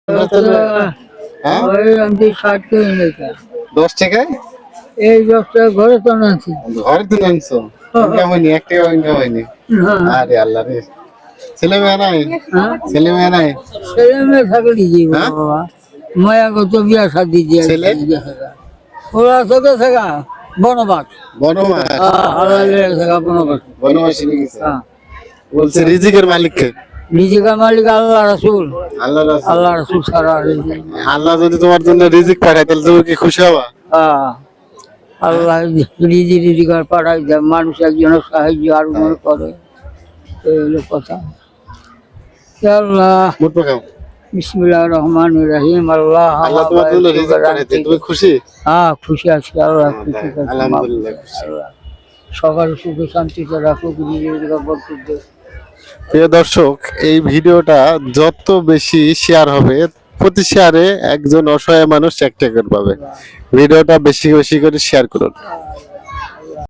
হ্যাঁ আমি 60 করে নিতে 10 টাকায় এই 10 টাকা ঘরে তো আনছি। ঘরে তো আনছো ইনকাম হয়নি, 1 টাকা ইনকাম হয়নি। আরে আল্লাহ রে, ছেলে মেয়ে নাই? ছেলে মেয়ে নাই? ছেলে মেয়ে থাকলে কি হ্যাঁ? বাবা, মায়াগত বিয়া শাদি দিয়ে ছেলে? ওরা থেকে থাকা বনবাস বনমাস? বনবাস। বনমাসে নিয়ে গেছে। হ্যাঁ, বলছে রিজিকের মালিক কে? নিজেকার মালিক আল্লাহ রাসূল। আল্লাহ রাসূল। আল্লাহ রাসূল ছাড়া আর রিজিক নেই। আল্লাহ যদি তোমার জন্য রিজিক পাঠায় তাহলে তুমি কি খুশি হবা? হ্যাঁ, আল্লাহ রিজিকার পাঠাই দেয়, মানুষ একজনের সাহায্য আর মনে করে, এই হলো কথা। ইয়া আল্লাহ, মুট পাকাও। বিসমিল্লাহির রহমানির রহিম। আল্লাহ আল্লাহ তোমার জন্য রিজিক পাঠাইতে তুমি খুশি? হ্যাঁ, খুশি আছি। আল্লাহ খুশি আছে। আলহামদুলিল্লাহ খুশি। আল্লাহ সকালে সুখে শান্তিতে রাখুক, রিজিকের বরকত দেয়। প্রিয় দর্শক, এই ভিডিওটা যত বেশি শেয়ার হবে, প্রতি শেয়ারে একজন অসহায় মানুষ 1 টাকা করে পাবে। ভিডিওটা বেশি বেশি করে শেয়ার করুন।